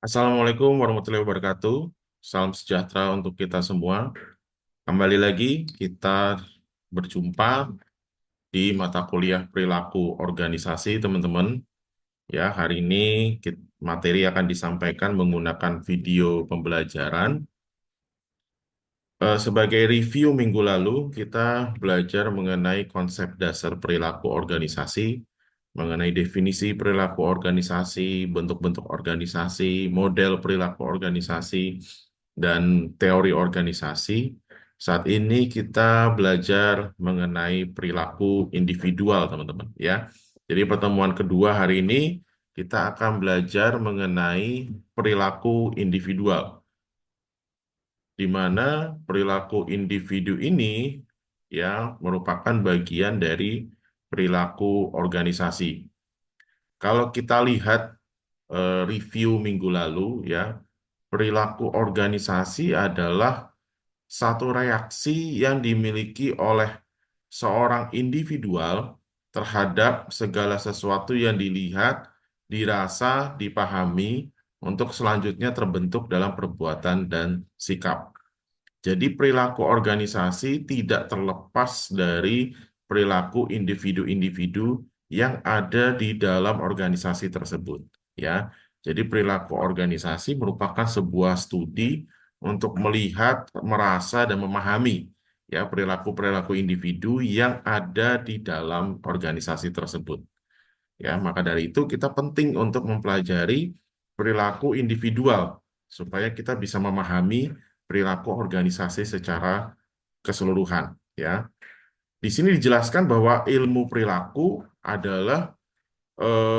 Assalamualaikum warahmatullahi wabarakatuh. Salam sejahtera untuk kita semua. Kembali lagi kita berjumpa di mata kuliah perilaku organisasi, teman-teman. Ya, hari ini materi akan disampaikan menggunakan video pembelajaran. Sebagai review minggu lalu, kita belajar mengenai konsep dasar perilaku organisasi, mengenai definisi perilaku organisasi, bentuk-bentuk organisasi, model perilaku organisasi, dan teori organisasi. Saat ini kita belajar mengenai perilaku individual, teman-teman. Ya, jadi pertemuan kedua hari ini kita akan belajar mengenai perilaku individual, di mana perilaku individu ini ya merupakan bagian dari perilaku organisasi. Kalau kita lihat review minggu lalu ya, perilaku organisasi adalah satu reaksi yang dimiliki oleh seorang individual terhadap segala sesuatu yang dilihat, dirasa, dipahami untuk selanjutnya terbentuk dalam perbuatan dan sikap. Jadi perilaku organisasi tidak terlepas dari perilaku individu-individu yang ada di dalam organisasi tersebut, ya. Jadi perilaku organisasi merupakan sebuah studi untuk melihat, merasa dan memahami ya perilaku-perilaku individu yang ada di dalam organisasi tersebut. Ya, maka dari itu kita penting untuk mempelajari perilaku individual supaya kita bisa memahami perilaku organisasi secara keseluruhan, ya. Di sini dijelaskan bahwa ilmu perilaku adalah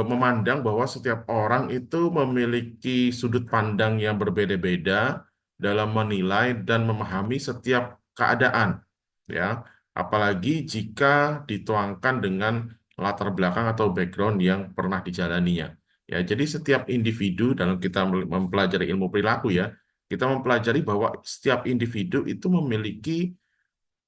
memandang bahwa setiap orang itu memiliki sudut pandang yang berbeda-beda dalam menilai dan memahami setiap keadaan, ya. Apalagi jika dituangkan dengan latar belakang atau background yang pernah dijalaninya. Ya, jadi setiap individu dalam kita mempelajari ilmu perilaku ya, kita mempelajari bahwa setiap individu itu memiliki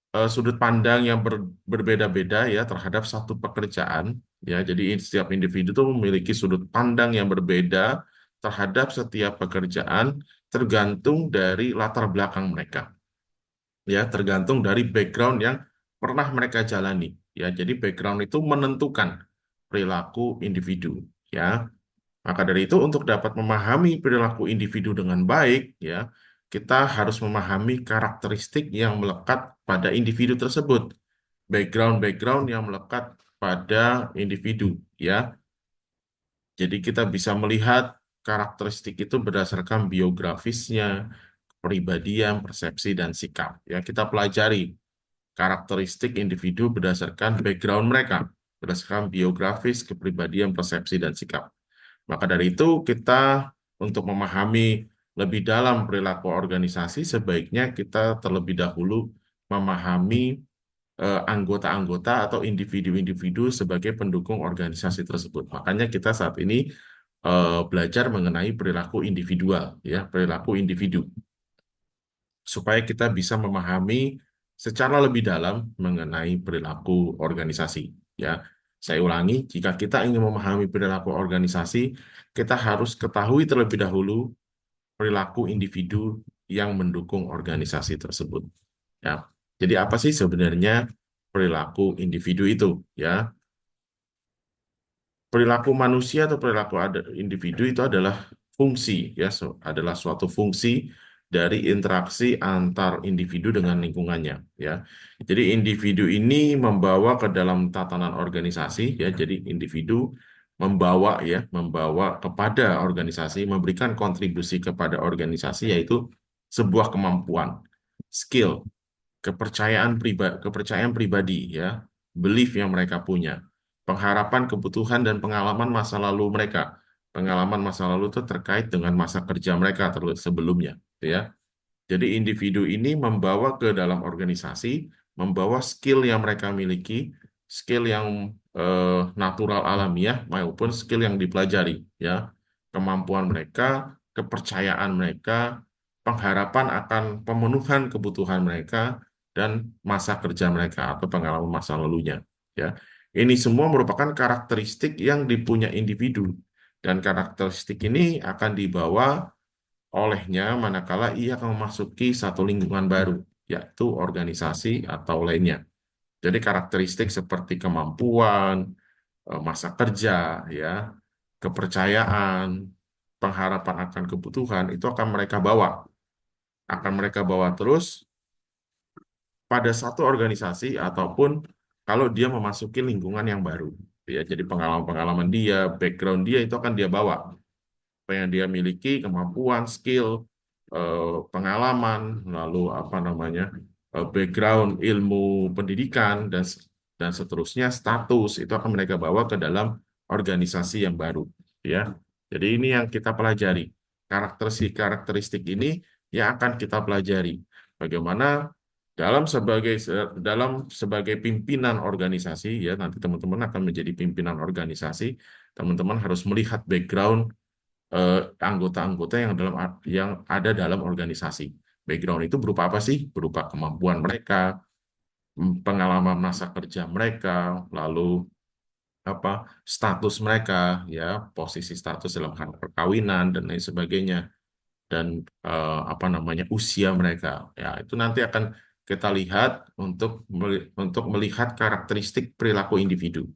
sudut pandang yang berbeda-beda ya terhadap satu pekerjaan ya. Jadi setiap individu itu memiliki sudut pandang yang berbeda terhadap setiap pekerjaan tergantung dari latar belakang mereka ya, tergantung dari background yang pernah mereka jalani ya. Jadi background itu menentukan perilaku individu ya. Maka dari itu, untuk dapat memahami perilaku individu dengan baik, ya, kita harus memahami karakteristik yang melekat pada individu tersebut, background-background yang melekat pada individu, ya. Jadi kita bisa melihat karakteristik itu berdasarkan biografisnya, kepribadian, persepsi, dan sikap. Ya, kita pelajari karakteristik individu berdasarkan background mereka, berdasarkan biografis, kepribadian, persepsi, dan sikap. Maka dari itu, kita untuk memahami lebih dalam perilaku organisasi, sebaiknya kita terlebih dahulu memahami anggota-anggota atau individu-individu sebagai pendukung organisasi tersebut. Makanya kita saat ini belajar mengenai perilaku individual, ya, perilaku individu, supaya kita bisa memahami secara lebih dalam mengenai perilaku organisasi. Ya, saya ulangi, jika kita ingin memahami perilaku organisasi, kita harus ketahui terlebih dahulu perilaku individu yang mendukung organisasi tersebut. Ya, jadi apa sih sebenarnya perilaku individu itu? Ya, perilaku manusia atau perilaku individu itu adalah fungsi, ya, adalah suatu fungsi dari interaksi antar individu dengan lingkungannya, ya. Jadi individu ini membawa ke dalam tatanan organisasi, ya. Jadi individu membawa kepada organisasi, memberikan kontribusi kepada organisasi, yaitu sebuah kemampuan, skill, kepercayaan pribadi, ya, belief yang mereka punya, pengharapan, kebutuhan, dan pengalaman masa lalu mereka. Pengalaman masa lalu itu terkait dengan masa kerja mereka sebelumnya, ya. Jadi individu ini membawa ke dalam organisasi, membawa skill yang mereka miliki, skill yang natural alamiah maupun skill yang dipelajari, ya. Kemampuan mereka, kepercayaan mereka, pengharapan akan pemenuhan kebutuhan mereka, dan masa kerja mereka atau pengalaman masa lalunya, ya. Ini semua merupakan karakteristik yang dipunya individu Dan karakteristik ini akan dibawa olehnya manakala ia akan memasuki satu lingkungan baru, yaitu organisasi atau lainnya. Jadi karakteristik seperti kemampuan, masa kerja, ya, kepercayaan, pengharapan akan kebutuhan itu akan mereka bawa terus pada satu organisasi ataupun kalau dia memasuki lingkungan yang baru. Ya, jadi pengalaman-pengalaman dia, background dia itu akan dia bawa apa yang dia miliki, kemampuan, skill, pengalaman, lalu apa namanya, background, ilmu pendidikan dan seterusnya, status itu akan mereka bawa ke dalam organisasi yang baru, ya. Jadi ini yang kita pelajari. Karakteristik ini yang akan kita pelajari. Bagaimana dalam sebagai pimpinan organisasi, ya, nanti teman-teman akan menjadi pimpinan organisasi, teman-teman harus melihat background eh, anggota-anggota yang ada dalam organisasi. Background itu berupa apa sih? Berupa kemampuan mereka, pengalaman masa kerja mereka, lalu apa status mereka, ya, posisi status dalam hal perkawinan dan lain sebagainya, dan apa namanya usia mereka. Ya, itu nanti akan kita lihat untuk melihat karakteristik perilaku individu.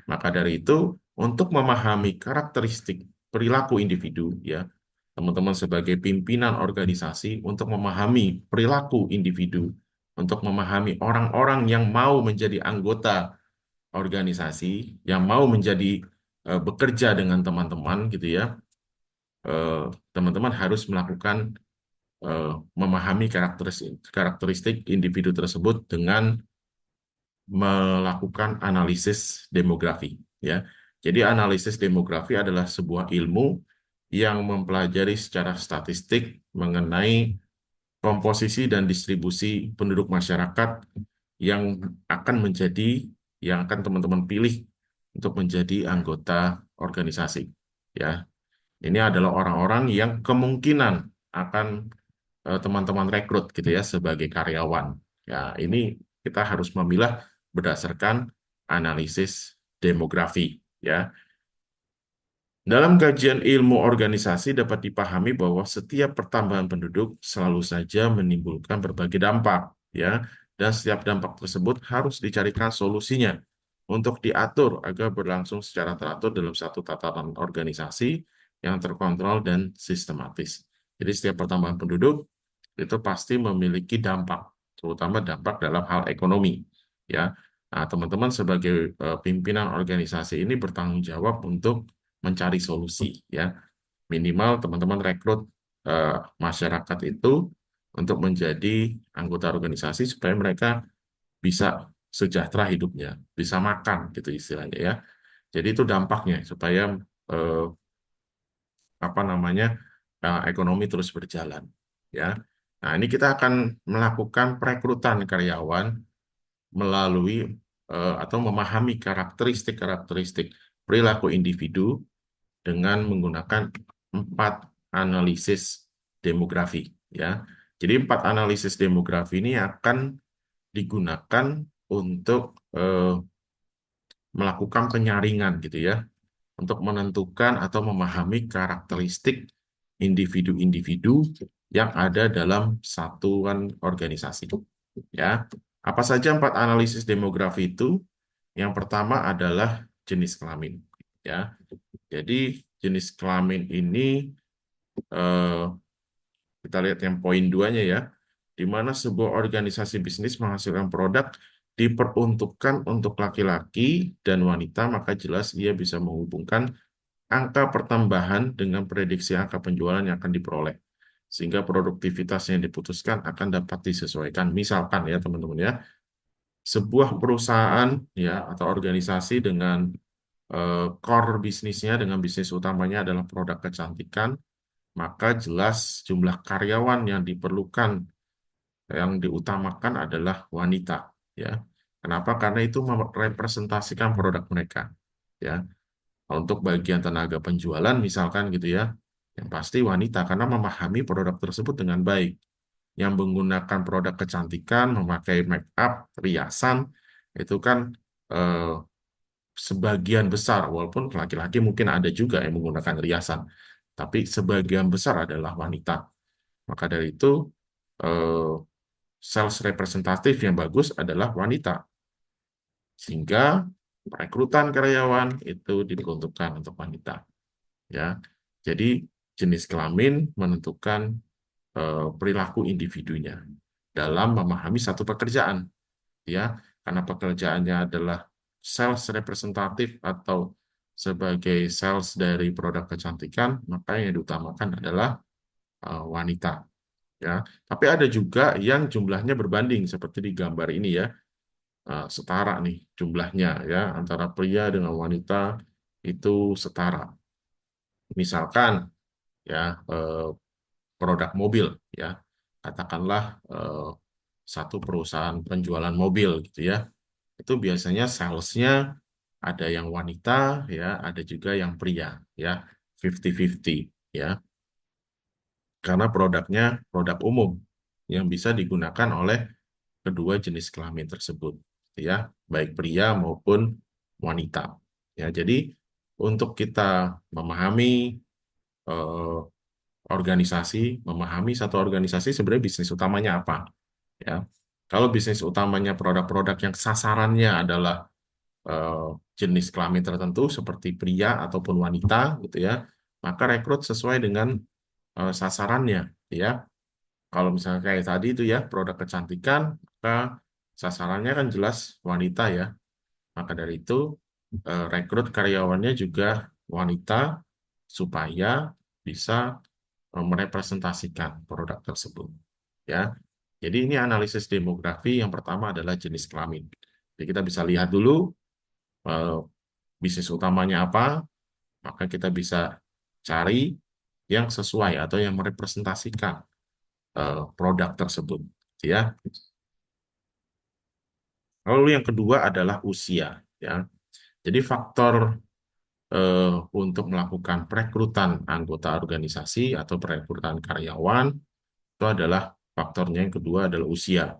Maka dari itu, untuk memahami karakteristik perilaku individu, ya, teman-teman sebagai pimpinan organisasi untuk memahami perilaku individu, untuk memahami orang-orang yang mau menjadi anggota organisasi, yang mau bekerja dengan teman-teman gitu ya, eh, teman-teman harus melakukan eh, memahami karakteristik individu tersebut dengan melakukan analisis demografi, ya. Jadi analisis demografi adalah sebuah ilmu yang mempelajari secara statistik mengenai komposisi dan distribusi penduduk masyarakat yang akan menjadi yang akan teman-teman pilih untuk menjadi anggota organisasi, ya. Ini adalah orang-orang yang kemungkinan akan teman-teman rekrut gitu ya sebagai karyawan. Ya, ini kita harus memilah berdasarkan analisis demografi, ya. Dalam kajian ilmu organisasi dapat dipahami bahwa setiap pertambahan penduduk selalu saja menimbulkan berbagai dampak, ya, dan setiap dampak tersebut harus dicarikan solusinya untuk diatur agar berlangsung secara teratur dalam satu tatanan organisasi yang terkontrol dan sistematis. Jadi setiap pertambahan penduduk itu pasti memiliki dampak, terutama dampak dalam hal ekonomi, ya. Nah, teman-teman sebagai pimpinan organisasi ini bertanggung jawab untuk mencari solusi, ya. Minimal teman-teman rekrut masyarakat itu untuk menjadi anggota organisasi supaya mereka bisa sejahtera hidupnya, bisa makan gitu istilahnya, ya. Jadi itu dampaknya supaya eh, apa namanya ekonomi terus berjalan, ya. Nah, ini kita akan melakukan perekrutan karyawan melalui atau memahami karakteristik-karakteristik perilaku individu dengan menggunakan 4 analisis demografi, ya. Jadi 4 analisis demografi ini akan digunakan untuk melakukan penyaringan gitu ya, untuk menentukan atau memahami karakteristik individu-individu yang ada dalam satuan organisasi. Ya, apa saja 4 analisis demografi itu? Yang pertama adalah jenis kelamin. Ya, jadi jenis kelamin ini eh, kita lihat yang poin duanya ya, di mana sebuah organisasi bisnis menghasilkan produk diperuntukkan untuk laki-laki dan wanita, maka jelas ia bisa menghubungkan angka pertambahan dengan prediksi angka penjualan yang akan diperoleh. Sehingga produktivitas yang diputuskan akan dapat disesuaikan. Misalkan ya teman-teman ya, sebuah perusahaan ya atau organisasi dengan core bisnisnya, dengan bisnis utamanya adalah produk kecantikan, maka jelas jumlah karyawan yang diperlukan, yang diutamakan adalah wanita, ya. Kenapa? Karena itu merepresentasikan produk mereka, ya. Untuk bagian tenaga penjualan misalkan gitu ya, yang pasti wanita karena memahami produk tersebut dengan baik. Yang menggunakan produk kecantikan, memakai make up, riasan, itu kan eh, sebagian besar, walaupun laki-laki mungkin ada juga yang menggunakan riasan, tapi sebagian besar adalah wanita. Maka dari itu, eh, sales representatif yang bagus adalah wanita, sehingga rekrutan karyawan itu diperuntukkan untuk wanita. Ya, jadi jenis kelamin menentukan perilaku individunya dalam memahami satu pekerjaan, ya, karena pekerjaannya adalah sales representatif atau sebagai sales dari produk kecantikan, maka yang diutamakan adalah wanita, ya. Tapi ada juga yang jumlahnya berbanding seperti di gambar ini, ya. Setara nih jumlahnya, ya, antara pria dengan wanita itu setara. Misalkan, ya, produk mobil, ya, katakanlah satu perusahaan penjualan mobil gitu, ya, itu biasanya salesnya ada yang wanita, ya, ada juga yang pria, ya, 50-50, ya, karena produknya produk umum yang bisa digunakan oleh kedua jenis kelamin tersebut, ya, baik pria maupun wanita. Ya, jadi untuk kita memahami eh, organisasi, memahami satu organisasi sebenarnya bisnis utamanya apa, ya. Kalau bisnis utamanya produk-produk yang sasarannya adalah eh, jenis kelamin tertentu seperti pria ataupun wanita gitu, ya, maka rekrut sesuai dengan sasarannya, ya. Kalau misalnya kayak tadi itu, ya, produk kecantikan, maka sasarannya kan jelas wanita, ya. Maka dari itu rekrut karyawannya juga wanita supaya bisa merepresentasikan produk tersebut, ya. Jadi ini analisis demografi yang pertama adalah jenis kelamin. Jadi kita bisa lihat dulu eh, bisnis utamanya apa, maka kita bisa cari yang sesuai atau yang merepresentasikan produk tersebut, ya. Lalu yang kedua adalah usia, ya. Jadi faktor untuk melakukan perekrutan anggota organisasi atau perekrutan karyawan itu adalah faktornya yang kedua adalah usia.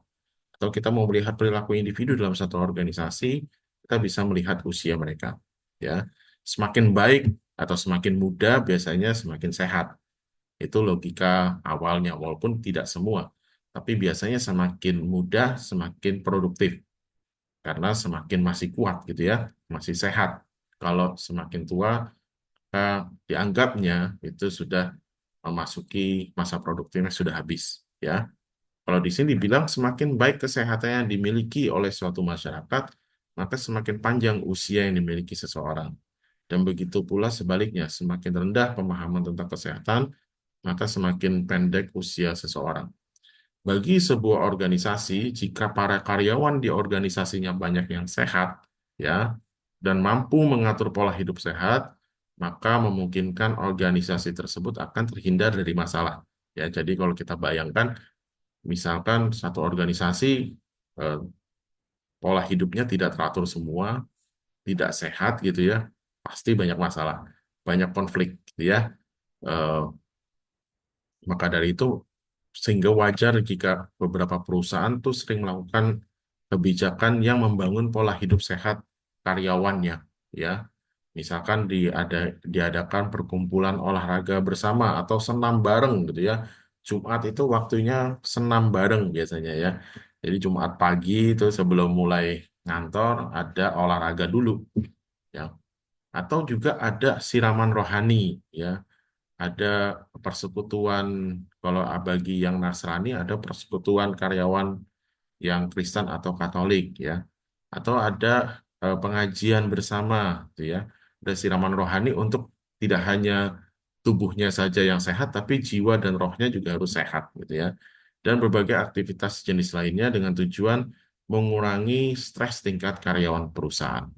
Atau kita mau melihat perilaku individu dalam satu organisasi, kita bisa melihat usia mereka. Ya, semakin baik atau semakin muda biasanya semakin sehat. Itu logika awalnya, walaupun tidak semua. Tapi biasanya semakin muda semakin produktif karena semakin masih kuat gitu, ya, masih sehat. Kalau semakin tua, dianggapnya itu sudah memasuki masa produktifnya sudah habis, ya. Kalau di sini dibilang semakin baik kesehatan yang dimiliki oleh suatu masyarakat, maka semakin panjang usia yang dimiliki seseorang. Dan begitu pula sebaliknya, semakin rendah pemahaman tentang kesehatan, maka semakin pendek usia seseorang. Bagi sebuah organisasi, jika para karyawan di organisasinya banyak yang sehat, ya, dan mampu mengatur pola hidup sehat, maka memungkinkan organisasi tersebut akan terhindar dari masalah. Ya, jadi kalau kita bayangkan, misalkan satu organisasi eh, pola hidupnya tidak teratur semua, tidak sehat gitu, ya, pasti banyak masalah, banyak konflik gitu, ya. Eh, maka dari itu sehingga wajar jika beberapa perusahaan tuh sering melakukan kebijakan yang membangun pola hidup sehat karyawannya, ya. Misalkan diadakan perkumpulan olahraga bersama atau senam bareng gitu, ya. Jumat itu waktunya senam bareng biasanya, ya. Jadi Jumat pagi itu sebelum mulai ngantor ada olahraga dulu, ya. Atau juga ada siraman rohani, ya. Ada persekutuan, kalau bagi yang Nasrani ada persekutuan karyawan yang Kristen atau Katolik, ya. Atau ada pengajian bersama gitu, ya. Ada siraman rohani untuk tidak hanya tubuhnya saja yang sehat tapi jiwa dan rohnya juga harus sehat gitu, ya. Dan berbagai aktivitas jenis lainnya dengan tujuan mengurangi stres tingkat karyawan perusahaan.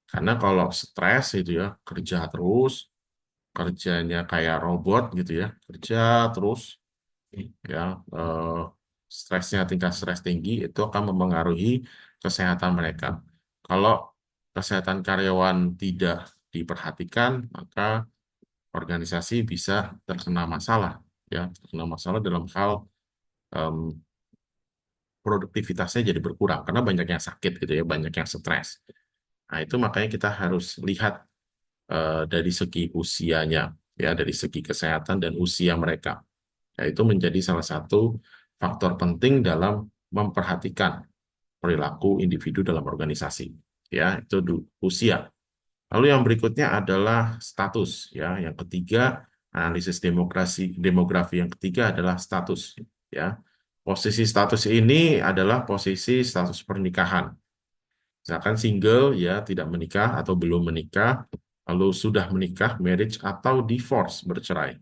Karena kalau stres itu, ya, kerja terus, kerjanya kayak robot gitu, ya, kerja terus, ya, eh, stresnya tingkat stres tinggi itu akan mempengaruhi kesehatan mereka. Kalau kesehatan karyawan tidak diperhatikan, maka organisasi bisa terkena masalah, ya, terkena masalah dalam hal em, produktivitasnya jadi berkurang karena banyak yang sakit gitu, ya, banyak yang stres. Nah, itu makanya kita harus lihat dari segi usianya, ya, dari segi kesehatan dan usia mereka. Ya, itu menjadi salah satu faktor penting dalam memperhatikan perilaku individu dalam organisasi. Ya, itu usia. Lalu yang berikutnya adalah status, ya. Yang ketiga, analisis demografi yang ketiga adalah status, ya. Posisi status ini adalah posisi status pernikahan. Misalkan single, ya, tidak menikah atau belum menikah, lalu sudah menikah, marriage, atau divorce, bercerai.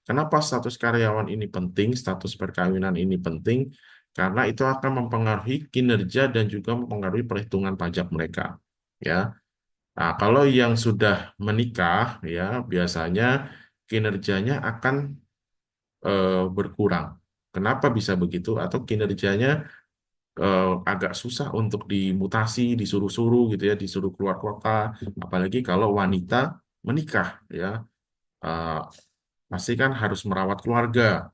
Kenapa status karyawan ini penting, status perkawinan ini penting? Karena itu akan mempengaruhi kinerja dan juga mempengaruhi perhitungan pajak mereka. Ya, nah, kalau yang sudah menikah, ya, biasanya kinerjanya akan berkurang. Kenapa bisa begitu? Atau kinerjanya agak susah untuk dimutasi, disuruh-suruh gitu ya, disuruh keluar kota. Apalagi kalau wanita menikah, ya, Eh, pasti kan harus merawat keluarga,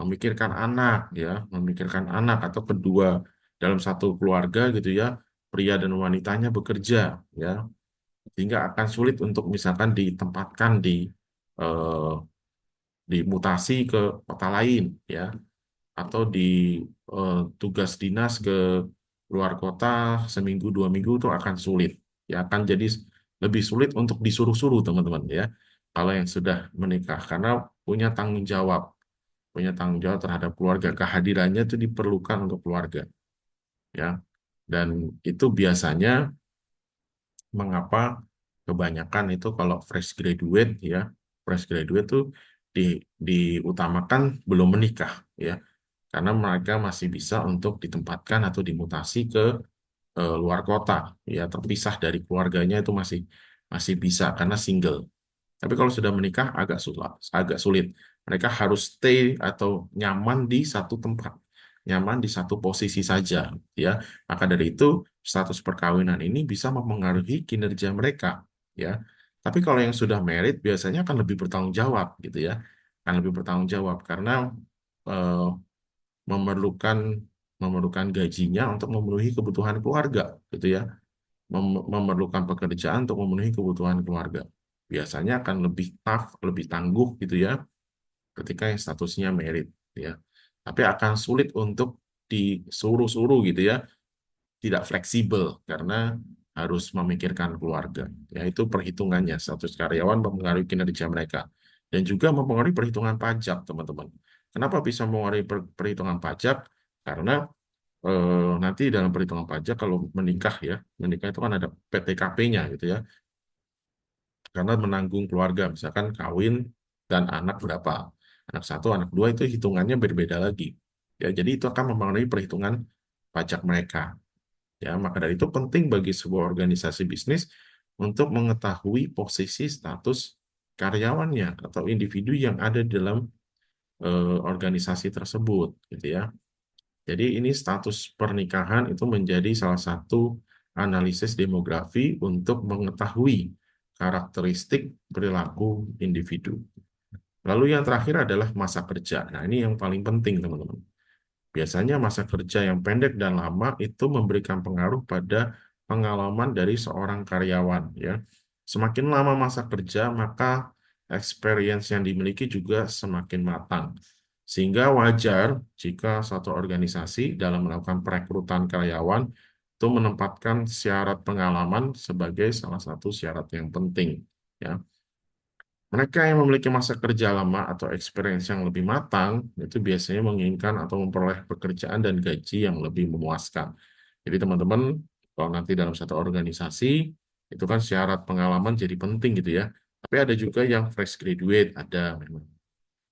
memikirkan anak, ya, memikirkan anak atau kedua dalam satu keluarga gitu ya, pria dan wanitanya bekerja, ya, sehingga akan sulit untuk misalkan ditempatkan eh, dimutasi ke kota lain, ya, atau di tugas dinas ke luar kota seminggu 2 minggu itu akan sulit, ya, akan jadi lebih sulit untuk disuruh-suruh teman-teman, ya, kalau yang sudah menikah karena punya tanggung jawab terhadap keluarga, kehadirannya itu diperlukan untuk keluarga, ya, dan itu biasanya mengapa kebanyakan itu kalau fresh graduate, ya, fresh graduate tuh di, diutamakan belum menikah, ya, karena mereka masih bisa untuk ditempatkan atau dimutasi ke luar kota, ya, terpisah dari keluarganya itu masih masih bisa karena single. Tapi kalau sudah menikah agak sulit. Mereka harus stay atau nyaman di satu tempat, nyaman di satu posisi saja, ya. Maka dari itu status perkawinan ini bisa mempengaruhi kinerja mereka, ya. Tapi kalau yang sudah married biasanya akan lebih bertanggung jawab, gitu ya, akan lebih bertanggung jawab karena eh, memerlukan memerlukan gajinya untuk memenuhi kebutuhan keluarga, gitu ya, memerlukan pekerjaan untuk memenuhi kebutuhan keluarga. Biasanya akan lebih tough, lebih tangguh gitu ya, ketika yang statusnya merit, ya. Tapi akan sulit untuk disuruh-suruh gitu ya, tidak fleksibel karena harus memikirkan keluarga. Ya, itu perhitungannya. Status karyawan mempengaruhi kinerja mereka dan juga mempengaruhi perhitungan pajak, teman-teman. Kenapa bisa mempengaruhi perhitungan pajak? Karena nanti dalam perhitungan pajak kalau menikah, ya, menikah itu kan ada PTKP-nya gitu ya, karena menanggung keluarga, misalkan kawin dan anak berapa, anak satu, anak dua, itu hitungannya berbeda lagi. Ya, jadi itu akan mempengaruhi perhitungan pajak mereka. Ya, maka dari itu penting bagi sebuah organisasi bisnis untuk mengetahui posisi status karyawannya atau individu yang ada di dalam organisasi tersebut, gitu ya. Jadi ini status pernikahan itu menjadi salah satu analisis demografi untuk mengetahui karakteristik perilaku individu. Lalu yang terakhir adalah masa kerja. Nah, ini yang paling penting, teman-teman. Biasanya masa kerja yang pendek dan lama itu memberikan pengaruh pada pengalaman dari seorang karyawan, ya. Semakin lama masa kerja, maka experience yang dimiliki juga semakin matang. Sehingga wajar jika suatu organisasi dalam melakukan perekrutan karyawan itu menempatkan syarat pengalaman sebagai salah satu syarat yang penting, ya. Mereka yang memiliki masa kerja lama atau experience yang lebih matang itu biasanya menginginkan atau memperoleh pekerjaan dan gaji yang lebih memuaskan. Jadi teman-teman, kalau nanti dalam satu organisasi, itu kan syarat pengalaman jadi penting gitu ya. Tapi ada juga yang fresh graduate, ada memang.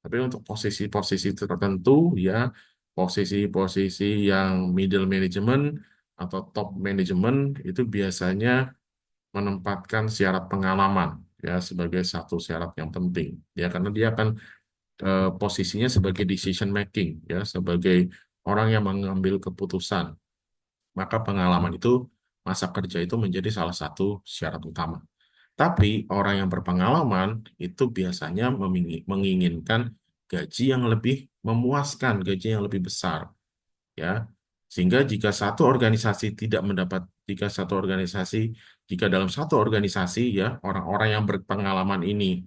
Tapi untuk posisi-posisi tertentu, ya, posisi-posisi yang middle management atau top management, itu biasanya menempatkan syarat pengalaman, ya, sebagai satu syarat yang penting, ya, karena dia akan posisinya sebagai decision making, ya, sebagai orang yang mengambil keputusan, maka pengalaman itu, masa kerja itu menjadi salah satu syarat utama. Tapi orang yang berpengalaman itu biasanya menginginkan gaji yang lebih memuaskan, gaji yang lebih besar, ya. Sehingga jika satu organisasi tidak mendapat jika dalam satu organisasi ya orang-orang yang berpengalaman ini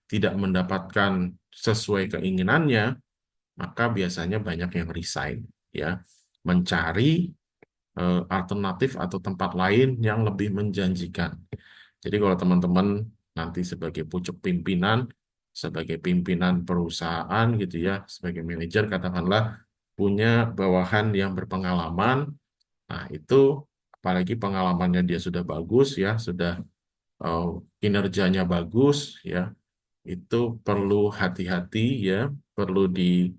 tidak mendapatkan sesuai keinginannya, maka biasanya banyak yang resign ya, mencari alternatif atau tempat lain yang lebih menjanjikan. Jadi kalau teman-teman nanti sebagai pucuk pimpinan, sebagai pimpinan perusahaan gitu ya, sebagai manajer katakanlah punya bawahan yang berpengalaman, nah itu apalagi pengalamannya dia sudah bagus ya, sudah eh, kinerjanya bagus ya, itu perlu hati-hati ya, perlu di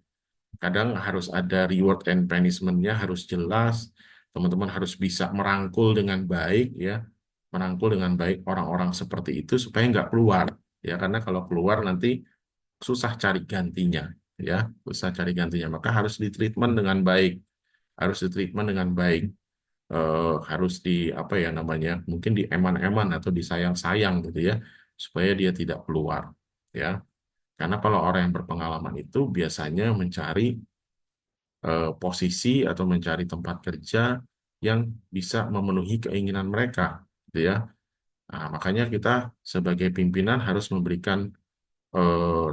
kadang harus ada reward and punishment-nya harus jelas. Teman-teman harus bisa merangkul dengan baik ya, merangkul dengan baik orang-orang seperti itu supaya nggak keluar ya, karena kalau keluar nanti susah cari gantinya ya, susah cari gantinya. Maka harus ditreatment dengan baik, harus ditreatment dengan baik. Harus di apa ya namanya, mungkin di eman-eman atau disayang-sayang gitu ya, supaya dia tidak keluar ya. Karena kalau orang yang berpengalaman itu biasanya mencari posisi atau mencari tempat kerja yang bisa memenuhi keinginan mereka, gitu ya. Nah, makanya kita sebagai pimpinan harus memberikan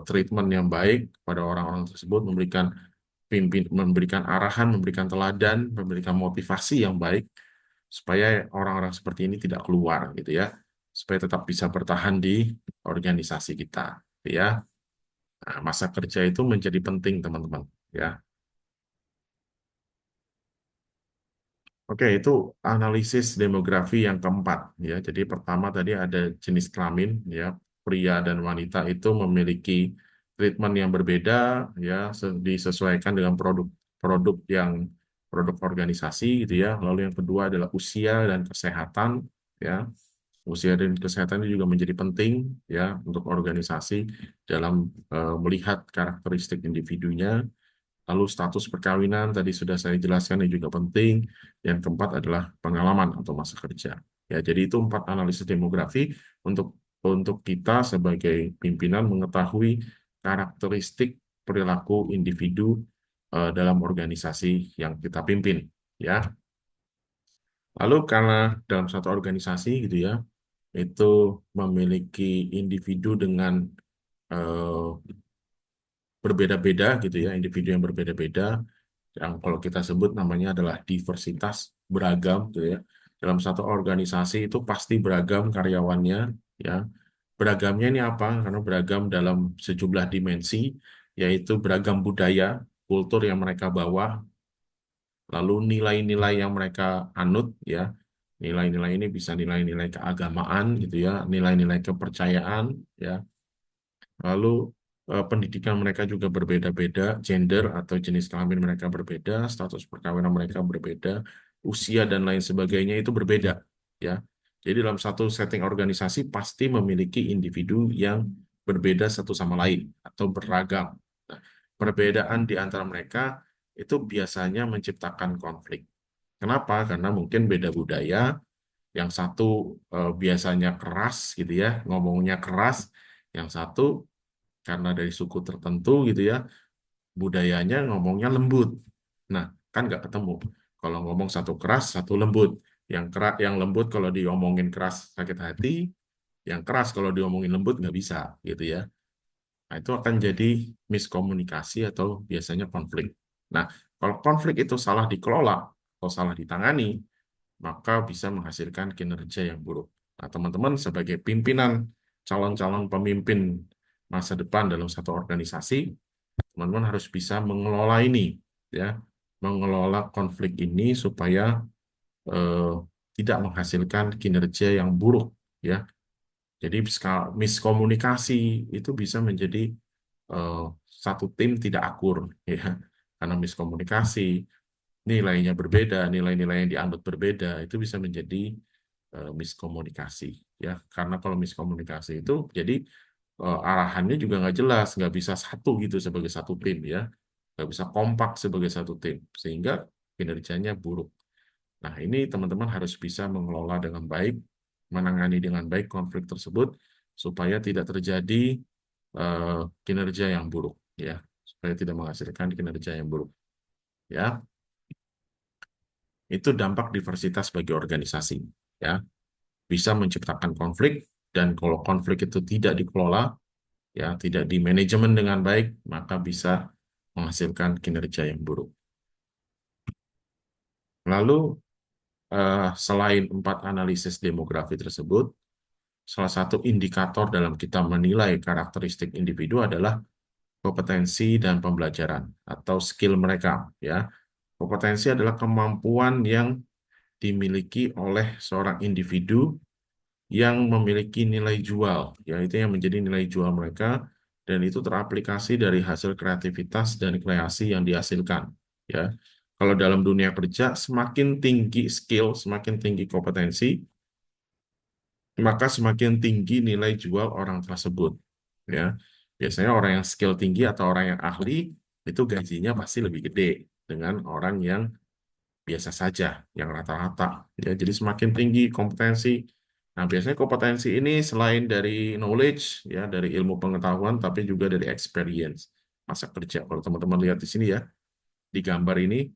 treatment yang baik kepada orang-orang tersebut, memberikan arahan, memberikan teladan, memberikan motivasi yang baik supaya orang-orang seperti ini tidak keluar, gitu ya, supaya tetap bisa bertahan di organisasi kita, gitu ya. Nah, masa kerja itu menjadi penting, teman-teman, ya. Oke, itu analisis demografi yang keempat ya. Jadi pertama tadi ada jenis kelamin ya, pria dan wanita itu memiliki treatment yang berbeda ya, disesuaikan dengan produk yang produk organisasi gitu ya. Lalu yang kedua adalah usia dan kesehatan ya. Usia dan kesehatan ini juga menjadi penting ya untuk organisasi dalam melihat karakteristik individunya. Lalu status perkawinan tadi sudah saya jelaskan yang juga penting. Yang keempat adalah pengalaman atau masa kerja. Ya, jadi itu empat analisis demografi untuk kita sebagai pimpinan mengetahui karakteristik perilaku individu dalam organisasi yang kita pimpin. Ya, lalu karena dalam satu organisasi gitu ya, itu memiliki individu dengan eh, berbeda-beda gitu ya, individu yang berbeda-beda yang kalau kita sebut namanya adalah diversitas beragam gitu ya. Dalam satu organisasi itu pasti beragam karyawannya ya. Beragamnya ini apa? Karena beragam dalam sejumlah dimensi, yaitu beragam budaya, kultur yang mereka bawa, lalu nilai-nilai yang mereka anut ya. Nilai-nilai ini bisa nilai-nilai keagamaan gitu ya, nilai-nilai kepercayaan ya. Lalu pendidikan mereka juga berbeda-beda, gender atau jenis kelamin mereka berbeda, status perkawinan mereka berbeda, usia dan lain sebagainya itu berbeda, ya. Jadi dalam satu setting organisasi pasti memiliki individu yang berbeda satu sama lain atau beragam. Nah, perbedaan di antara mereka itu biasanya menciptakan konflik. Kenapa? Karena mungkin beda budaya, yang satu biasanya keras gitu ya, ngomongnya keras, yang satu karena dari suku tertentu gitu ya, budayanya ngomongnya lembut. Nah, kan nggak ketemu. Kalau ngomong satu keras, satu lembut. Yang lembut kalau diomongin keras sakit hati, yang keras kalau diomongin lembut nggak bisa gitu ya. Nah, itu akan jadi miskomunikasi atau biasanya konflik. Nah, kalau konflik itu salah dikelola atau salah ditangani, maka bisa menghasilkan kinerja yang buruk. Nah, teman-teman sebagai pimpinan, calon-calon pemimpin masa depan dalam satu organisasi, teman-teman harus bisa mengelola ini, ya, mengelola konflik ini supaya eh, tidak menghasilkan kinerja yang buruk, ya. Jadi miskomunikasi itu bisa menjadi eh, satu tim tidak akur, ya, karena miskomunikasi, nilainya berbeda, nilai-nilai yang dianut berbeda, itu bisa menjadi miskomunikasi, ya. Karena kalau miskomunikasi itu jadi arahannya juga nggak jelas, nggak bisa satu gitu sebagai satu tim ya, nggak bisa kompak sebagai satu tim, sehingga kinerjanya buruk. Nah, ini teman-teman harus bisa mengelola dengan baik, menangani dengan baik konflik tersebut, supaya tidak terjadi eh, kinerja yang buruk, ya, supaya tidak menghasilkan kinerja yang buruk, ya. Itu dampak diversitas bagi organisasi, ya. Bisa menciptakan konflik, dan kalau konflik itu tidak dikelola, ya, tidak di manajemen dengan baik, maka bisa menghasilkan kinerja yang buruk. Lalu, selain 4 analisis demografi tersebut, salah satu indikator dalam kita menilai karakteristik individu adalah kompetensi dan pembelajaran atau skill mereka, ya. Kompetensi adalah kemampuan yang dimiliki oleh seorang individu yang memiliki nilai jual, yaitu yang menjadi nilai jual mereka, dan itu teraplikasi dari hasil kreativitas dan kreasi yang dihasilkan. Ya, kalau dalam dunia kerja, semakin tinggi skill, semakin tinggi kompetensi, maka semakin tinggi nilai jual orang tersebut. Ya, biasanya orang yang skill tinggi atau orang yang ahli itu gajinya pasti lebih gede dengan orang yang biasa saja, yang rata-rata. Ya, jadi semakin tinggi kompetensi. Nah, biasanya kompetensi ini selain dari knowledge, ya, dari ilmu pengetahuan, tapi juga dari experience masa kerja. Kalau teman-teman lihat di sini ya, di gambar ini,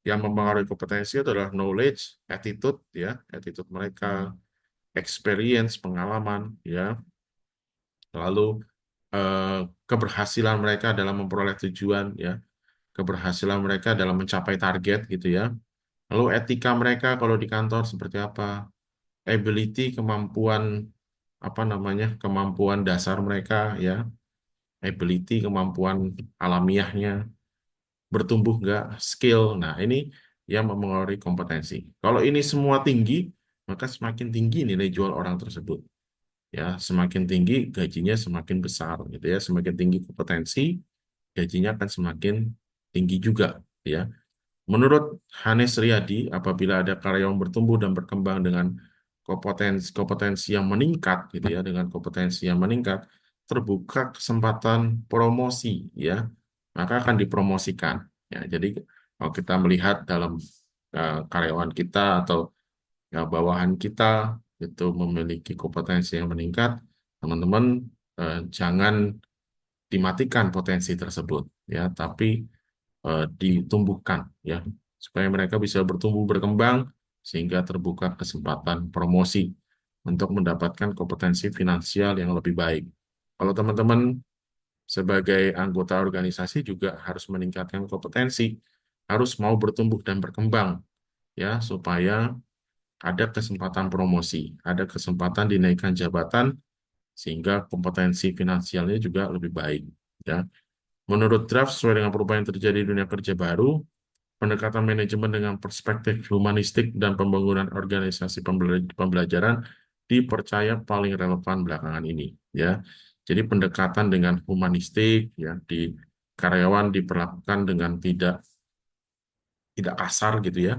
yang mempengaruhi kompetensi adalah knowledge, attitude, ya, attitude mereka, experience, pengalaman, ya, lalu eh, keberhasilan mereka dalam memperoleh tujuan, ya, keberhasilan mereka dalam mencapai target, gitu ya. Lalu etika mereka kalau di kantor seperti apa? Ability, kemampuan apa namanya? Kemampuan dasar mereka, ya. Ability, kemampuan alamiahnya, bertumbuh nggak, skill. Nah, ini yang mempengaruhi kompetensi. Kalau ini semua tinggi, maka semakin tinggi nilai jual orang tersebut. Ya, semakin tinggi gajinya semakin besar, gitu ya. Semakin tinggi kompetensi, gajinya akan semakin tinggi juga, ya. Menurut Hanes Riyadi, apabila ada karyawan bertumbuh dan berkembang dengan kompetensi yang meningkat, gitu ya, dengan kompetensi yang meningkat, terbuka kesempatan promosi, ya, maka akan dipromosikan. Ya, jadi kalau kita melihat dalam karyawan kita atau bawahan kita itu memiliki kompetensi yang meningkat, teman-teman jangan dimatikan potensi tersebut, ya, tapi ditumbuhkan, ya, supaya mereka bisa bertumbuh berkembang sehingga terbuka kesempatan promosi untuk mendapatkan kompetensi finansial yang lebih baik. Kalau teman-teman sebagai anggota organisasi juga harus meningkatkan kompetensi, harus mau bertumbuh dan berkembang, ya, supaya ada kesempatan promosi, ada kesempatan dinaikkan jabatan sehingga kompetensi finansialnya juga lebih baik, ya. Menurut draft, sesuai dengan perubahan yang terjadi di dunia kerja baru, pendekatan manajemen dengan perspektif humanistik dan pembangunan organisasi pembelajaran dipercaya paling relevan belakangan ini, ya. Jadi pendekatan dengan humanistik, ya, di karyawan diperlakukan dengan tidak tidak kasar, gitu ya.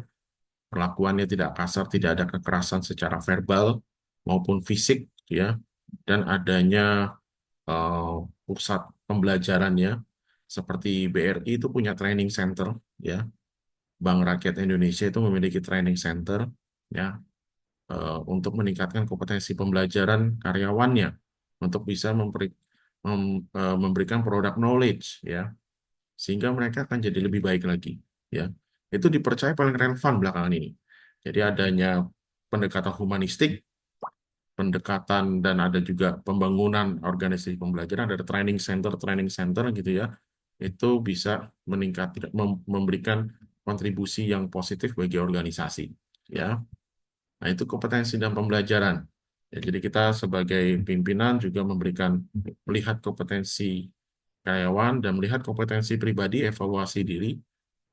Perlakuannya tidak kasar, tidak ada kekerasan secara verbal maupun fisik, gitu ya. Dan adanya eh, pusat pembelajarannya seperti BRI itu punya training center, ya. Bank Rakyat Indonesia itu memiliki training center, ya, untuk meningkatkan kompetensi pembelajaran karyawannya untuk bisa memberikan produk knowledge, ya, sehingga mereka akan jadi lebih baik lagi, ya. Itu dipercaya paling relevan belakangan ini. Jadi adanya pendekatan humanistik, pendekatan, dan ada juga pembangunan organisasi pembelajaran, ada training center, gitu ya. Itu bisa memberikan kontribusi yang positif bagi organisasi, ya. Nah, itu kompetensi dan pembelajaran. Ya, jadi kita sebagai pimpinan juga melihat kompetensi karyawan dan melihat kompetensi pribadi, evaluasi diri,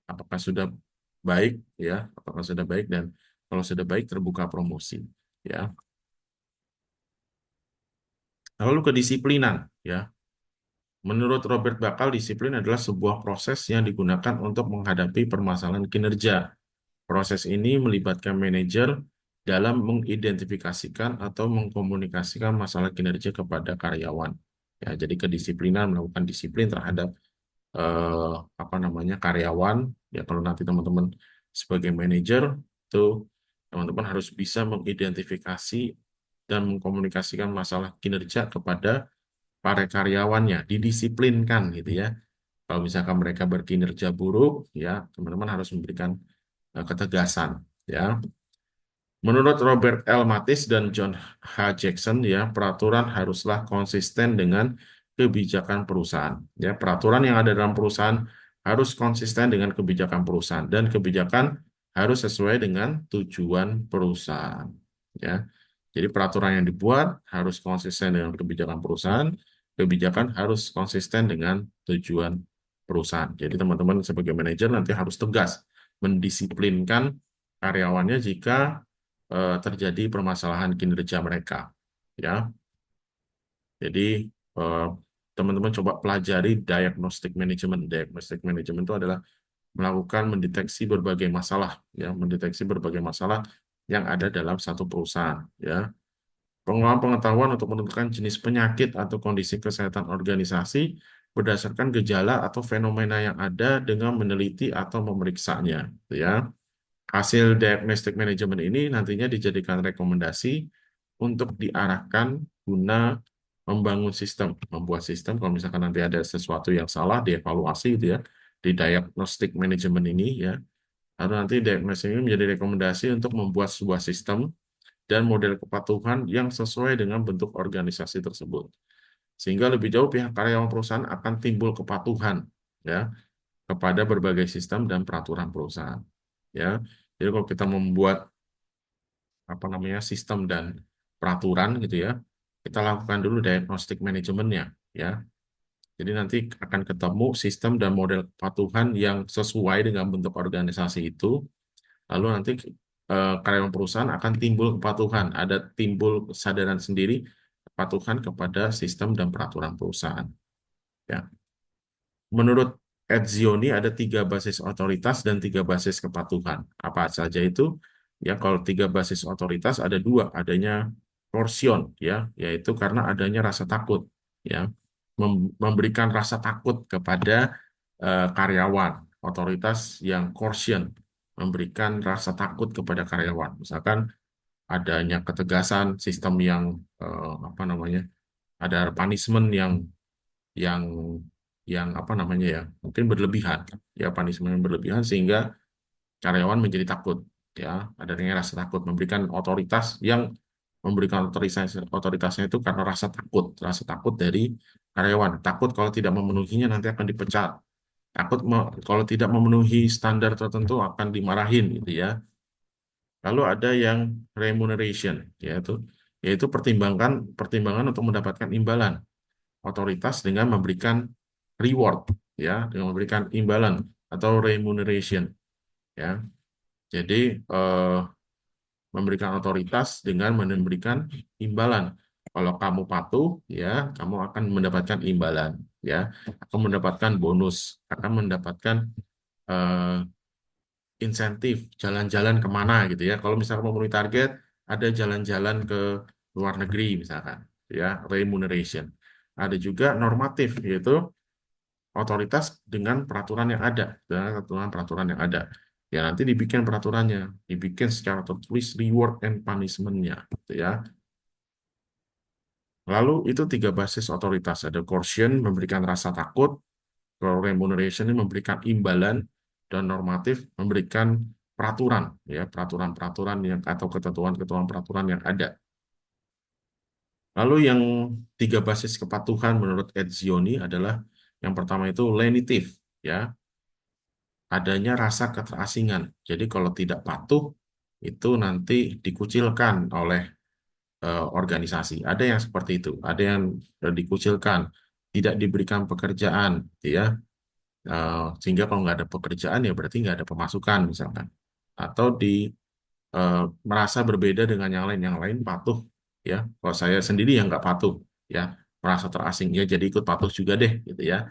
apakah sudah baik, ya, apakah sudah baik, dan kalau sudah baik terbuka promosi, ya. Lalu kedisiplinan, ya. Menurut Robert Bakal, disiplin adalah sebuah proses yang digunakan untuk menghadapi permasalahan kinerja. Proses ini melibatkan manajer dalam mengidentifikasikan atau mengkomunikasikan masalah kinerja kepada karyawan. Ya, jadi kedisiplinan, melakukan disiplin terhadap eh, apa namanya, karyawan. Ya, kalau nanti teman-teman sebagai manajer itu teman-teman harus bisa mengidentifikasi dan mengkomunikasikan masalah kinerja kepada para karyawannya, didisiplinkan, gitu ya. Kalau misalkan mereka berkinerja buruk, ya, teman-teman harus memberikan ketegasan. Ya, menurut Robert L. Mathis dan John H. Jackson, ya, peraturan haruslah konsisten dengan kebijakan perusahaan. Ya, peraturan yang ada dalam perusahaan harus konsisten dengan kebijakan perusahaan dan kebijakan harus sesuai dengan tujuan perusahaan. Ya, jadi peraturan yang dibuat harus konsisten dengan kebijakan perusahaan, kebijakan harus konsisten dengan tujuan perusahaan. Jadi teman-teman sebagai manajer nanti harus tegas mendisiplinkan karyawannya jika terjadi permasalahan kinerja mereka. Ya, jadi eh, teman-teman coba pelajari diagnostic management. Diagnostic management itu adalah melakukan mendeteksi berbagai masalah, ya, mendeteksi berbagai masalah yang ada dalam satu perusahaan. Ya, pengelolaan pengetahuan untuk menentukan jenis penyakit atau kondisi kesehatan organisasi berdasarkan gejala atau fenomena yang ada dengan meneliti atau memeriksanya. Ya, hasil diagnostic management ini nantinya dijadikan rekomendasi untuk diarahkan guna membangun sistem, membuat sistem. Kalau misalkan nanti ada sesuatu yang salah, dievaluasi gitu ya, di diagnostic management ini ya. Lalu nanti diagnostic ini menjadi rekomendasi untuk membuat sebuah sistem dan model kepatuhan yang sesuai dengan bentuk organisasi tersebut. Sehingga lebih jauh pihak karyawan perusahaan akan timbul kepatuhan ya kepada berbagai sistem dan peraturan perusahaan. Ya, jadi kalau kita membuat apa namanya sistem dan peraturan gitu ya, kita lakukan dulu diagnostic manajemennya ya. Jadi nanti akan ketemu sistem dan model kepatuhan yang sesuai dengan bentuk organisasi itu. Lalu nanti karyawan perusahaan akan timbul kepatuhan, ada timbul kesadaran sendiri kepatuhan kepada sistem dan peraturan perusahaan. Ya. Menurut Etzioni ada tiga basis otoritas dan tiga basis kepatuhan. Apa saja itu? Ya, kalau tiga basis otoritas ada dua, adanya coercion, ya, yaitu karena adanya rasa takut, ya, memberikan rasa takut kepada karyawan. Otoritas yang coercion memberikan rasa takut kepada karyawan. Misalkan adanya ketegasan sistem yang apa namanya, ada punishment yang yang apa namanya ya mungkin berlebihan ya punishment yang berlebihan sehingga karyawan menjadi takut ya adanya rasa takut memberikan otoritasnya itu karena rasa takut dari karyawan takut kalau tidak memenuhinya nanti akan dipecat takut kalau tidak memenuhi standar tertentu akan dimarahin gitu ya lalu ada yang remuneration yaitu pertimbangan untuk mendapatkan imbalan otoritas dengan memberikan reward ya dengan memberikan imbalan atau remuneration ya jadi memberikan otoritas dengan memberikan imbalan kalau kamu patuh ya kamu akan mendapatkan imbalan ya akan mendapatkan bonus akan mendapatkan eh, insentif jalan-jalan kemana gitu ya kalau misalkan memenuhi target ada jalan-jalan ke luar negeri misalkan ya remuneration ada juga normatif yaitu otoritas dengan peraturan yang ada, dengan peraturan yang ada. Ya nanti dibikin peraturannya, dibikin secara tertulis reward and punishment-nya, gitu ya. Lalu itu tiga basis otoritas, ada coercion memberikan rasa takut, kalau remuneration ini memberikan imbalan, dan normatif memberikan peraturan, ya peraturan-peraturan yang atau ketentuan-ketentuan peraturan yang ada. Lalu yang tiga basis kepatuhan menurut Etzioni adalah yang pertama itu lenitif, ya adanya rasa keterasingan. Jadi kalau tidak patuh itu nanti dikucilkan oleh organisasi. Ada yang seperti itu, ada yang dikucilkan, tidak diberikan pekerjaan, gitu ya. Sehingga kalau nggak ada pekerjaan ya berarti nggak ada pemasukan misalkan. Atau eh, merasa berbeda dengan yang lain patuh, ya. Kalau saya sendiri yang nggak patuh, ya merasa terasing, ya jadi ikut patuh juga deh, gitu ya.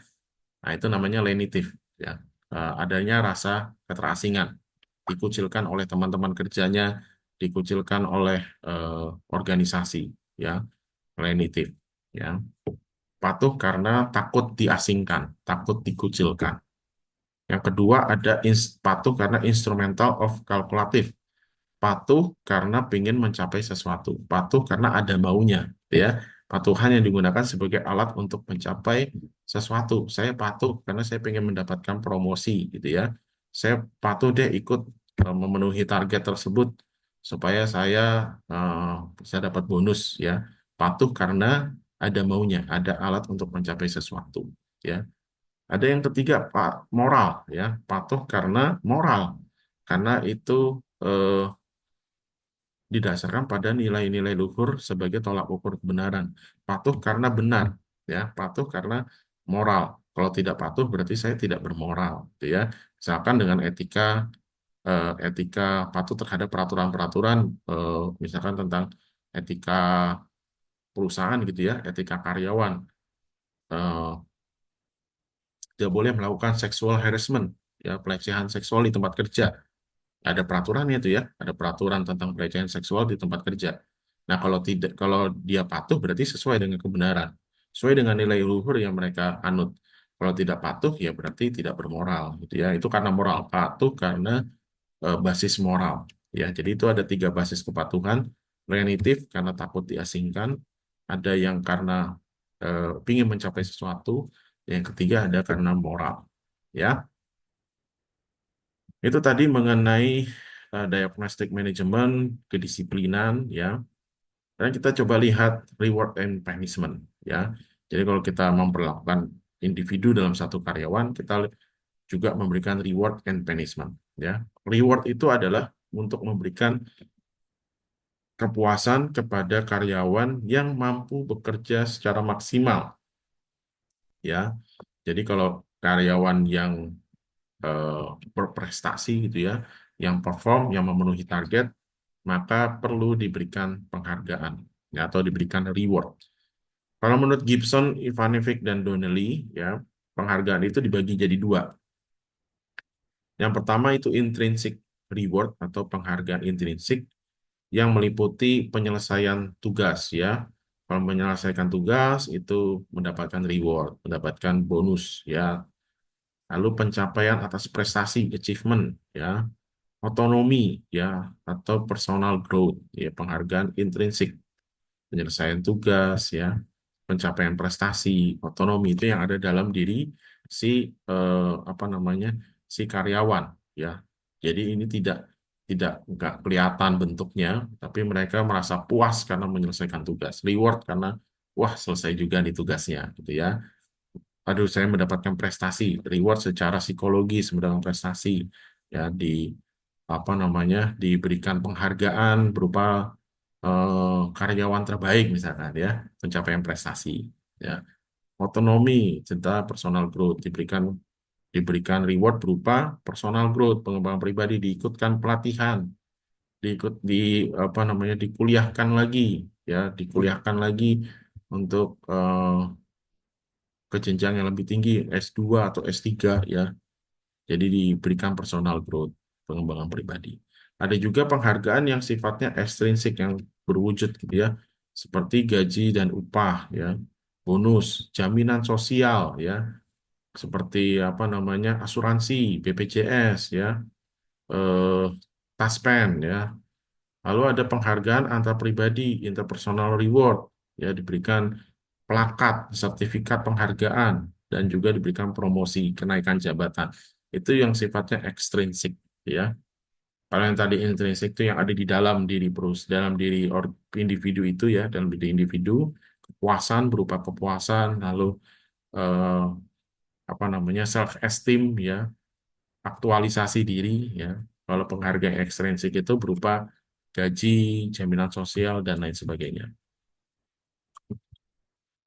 Nah, itu namanya lenitif, ya. Adanya rasa keterasingan, dikucilkan oleh teman-teman kerjanya, dikucilkan oleh organisasi, ya, lenitif, ya. Patuh karena takut diasingkan, takut dikucilkan. Yang kedua ada patuh karena instrumental of calculative, patuh karena ingin mencapai sesuatu, patuh karena ada maunya, ya. Patuhan yang digunakan sebagai alat untuk mencapai sesuatu. Saya patuh karena saya ingin mendapatkan promosi, gitu ya. Saya patuh deh ikut memenuhi target tersebut supaya saya eh, bisa dapat bonus ya. Patuh karena ada maunya, ada alat untuk mencapai sesuatu ya. Ada yang ketiga, Pak, moral ya. Patuh karena moral. Karena itu eh, didasarkan pada nilai-nilai luhur sebagai tolak ukur kebenaran. Patuh karena benar, ya. Patuh karena moral. Kalau tidak patuh berarti saya tidak bermoral, gitu ya. Misalkan dengan etika patuh terhadap peraturan-peraturan, misalkan tentang etika perusahaan gitu ya, etika karyawan. Eh, Tidak boleh melakukan sexual harassment, ya, pelecehan seksual di tempat kerja. Ada peraturannya itu ya, ada peraturan tentang pelecehan seksual di tempat kerja. Nah, kalau tidak, kalau dia patuh berarti sesuai dengan kebenaran, sesuai dengan nilai luhur yang mereka anut. Kalau tidak patuh ya berarti tidak bermoral, gitu ya. Itu karena moral, patuh karena basis moral, ya. Jadi itu ada tiga basis kepatuhan: kognitif karena takut diasingkan, ada yang karena ingin mencapai sesuatu, yang ketiga ada karena moral, ya. Itu tadi mengenai diagnostic management, kedisiplinan, ya. Dan kita coba lihat reward and punishment, ya. Jadi kalau kita memperlakukan individu dalam satu karyawan, kita juga memberikan reward and punishment, ya. Reward itu adalah untuk memberikan kepuasan kepada karyawan yang mampu bekerja secara maksimal, ya. Jadi kalau karyawan yang eh, berprestasi gitu ya, yang perform, yang memenuhi target, maka perlu diberikan penghargaan ya, atau diberikan reward. Kalau menurut Gibson, Ivanovic, dan Donnelly, ya, penghargaan itu dibagi jadi dua. Yang pertama itu intrinsic reward atau penghargaan intrinsik yang meliputi penyelesaian tugas ya. Kalau menyelesaikan tugas itu mendapatkan reward, mendapatkan bonus ya. Lalu pencapaian atas prestasi, achievement ya, otonomi ya, atau personal growth ya, penghargaan intrinsik, penyelesaian tugas ya, pencapaian prestasi, otonomi itu yang ada dalam diri si apa namanya, si karyawan ya. Jadi ini tidak nggak kelihatan bentuknya, tapi mereka merasa puas karena menyelesaikan tugas, reward karena wah selesai juga nih tugasnya gitu ya. Aduh, saya mendapatkan prestasi, reward secara psikologis mendapatkan prestasi ya, di apa namanya, diberikan penghargaan berupa karyawan terbaik misalkan ya, pencapaian prestasi ya. Otonomi, cinta personal growth, diberikan reward berupa personal growth, pengembangan pribadi, diikutkan pelatihan, di apa namanya, dikuliahkan lagi ya, dikuliahkan lagi untuk ke jenjang yang lebih tinggi, S2 atau S3 ya. Jadi diberikan personal growth, pengembangan pribadi. Ada juga penghargaan yang sifatnya ekstrinsik, yang berwujud gitu ya, seperti gaji dan upah ya, bonus, jaminan sosial ya, seperti apa namanya, asuransi, BPJS ya, eh, taspen ya. Lalu ada penghargaan antar pribadi, interpersonal reward ya, diberikan plakat, sertifikat penghargaan, dan juga diberikan promosi, kenaikan jabatan. Itu yang sifatnya ekstrinsik, ya. Kalau yang tadi intrinsik itu yang ada di dalam diri dalam diri individu itu ya, dalam diri individu, kepuasan berupa kepuasan, lalu eh, apa namanya, self esteem ya, aktualisasi diri ya. Kalau penghargaan ekstrinsik itu berupa gaji, jaminan sosial, dan lain sebagainya.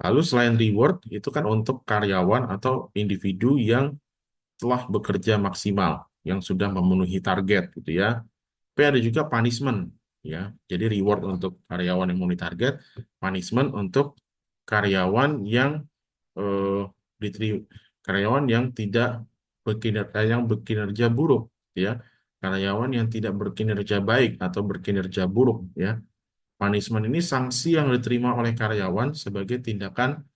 Lalu selain reward, itu kan untuk karyawan atau individu yang telah bekerja maksimal, yang sudah memenuhi target gitu ya. Tapi ada juga punishment ya. Jadi reward untuk karyawan yang memenuhi target, punishment untuk karyawan yang eh, karyawan yang tidak yang berkinerja buruk ya. Karyawan yang tidak berkinerja baik atau berkinerja buruk ya. Punishment ini sanksi yang diterima oleh karyawan sebagai tindakan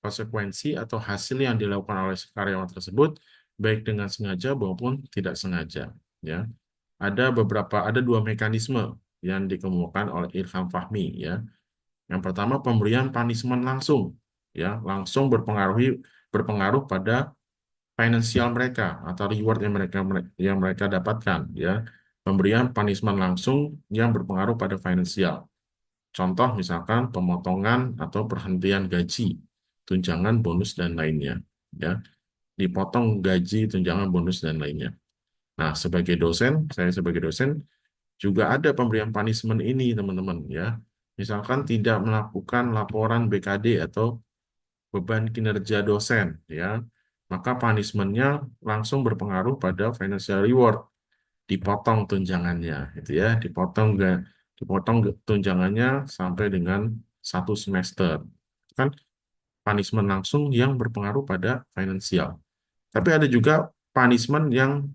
konsekuensi atau hasil yang dilakukan oleh karyawan tersebut, baik dengan sengaja maupun tidak sengaja. Ya, ada dua mekanisme yang dikemukakan oleh Ilham Fahmi. Ya, yang pertama pemberian punishment langsung, ya, langsung berpengaruh pada finansial mereka atau reward yang mereka dapatkan. Ya, pemberian punishment langsung yang berpengaruh pada finansial. Contoh misalkan pemotongan atau perhentian gaji, tunjangan, bonus, dan lainnya. Ya, dipotong gaji, tunjangan, bonus, dan lainnya. Nah, sebagai dosen, saya sebagai dosen juga ada pemberian punishment ini, teman-teman. Ya, misalkan tidak melakukan laporan BKD atau beban kinerja dosen, ya, maka punishment-nya langsung berpengaruh pada financial reward, dipotong tunjangannya, gitu ya, dipotong tunjangannya sampai dengan 1 semester, kan punishment langsung yang berpengaruh pada finansial. Tapi ada juga punishment yang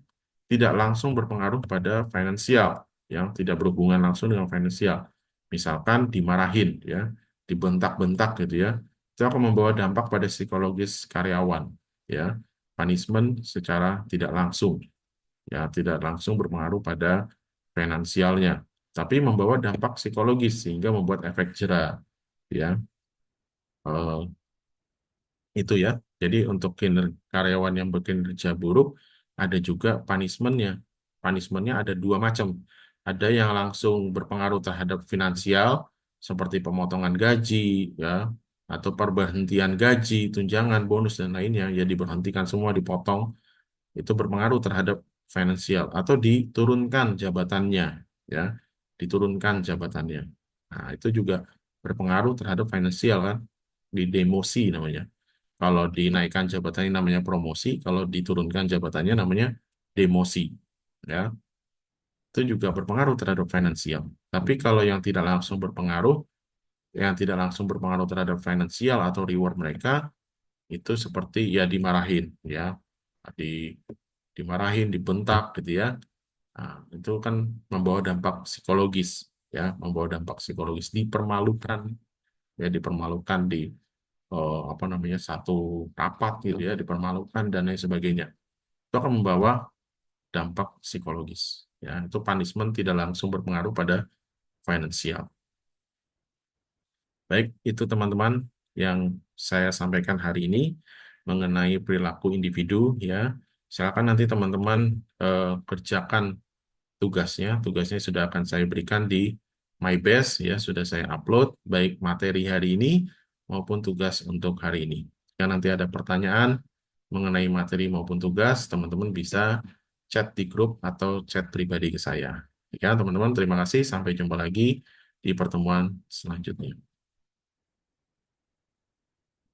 tidak langsung berpengaruh pada finansial, yang tidak berhubungan langsung dengan finansial. Misalkan dimarahin, ya, dibentak-bentak gitu ya, itu akan membawa dampak pada psikologis karyawan, ya, punishment secara tidak langsung, ya, tidak langsung berpengaruh pada finansialnya, tapi membawa dampak psikologis sehingga membuat efek jera, ya. Eh, itu ya. Jadi untuk karyawan yang berkinerja buruk ada juga punishment-nya. Punishment-nya ada 2 macam. Ada yang langsung berpengaruh terhadap finansial seperti pemotongan gaji, ya, atau perberhentian gaji, tunjangan, bonus, dan lainnya, ya, diberhentikan semua, dipotong, itu berpengaruh terhadap finansial, atau diturunkan jabatannya, ya, diturunkan jabatannya. Nah, itu juga berpengaruh terhadap finansial, kan, di demosi namanya. Kalau dinaikkan jabatannya namanya promosi, kalau diturunkan jabatannya namanya demosi. Ya, itu juga berpengaruh terhadap finansial. Tapi kalau yang tidak langsung berpengaruh terhadap finansial atau reward mereka, itu seperti ya dimarahin, ya, di dimarahin, dibentak, gitu ya. Nah, itu kan membawa dampak psikologis, ya, membawa dampak psikologis, dipermalukan, ya, dipermalukan di apa namanya, satu rapat gitu ya, dipermalukan dan lain sebagainya, itu akan membawa dampak psikologis, ya, itu punishment tidak langsung berpengaruh pada finansial. Baik, itu teman-teman yang saya sampaikan hari ini mengenai perilaku individu, ya. Silakan nanti teman-teman kerjakan tugasnya sudah akan saya berikan di MyBest, ya, sudah saya upload baik materi hari ini maupun tugas untuk hari ini. Jika nanti ada pertanyaan mengenai materi maupun tugas, teman-teman bisa chat di grup atau chat pribadi ke saya. Ya, teman-teman, terima kasih. Sampai jumpa lagi di pertemuan selanjutnya.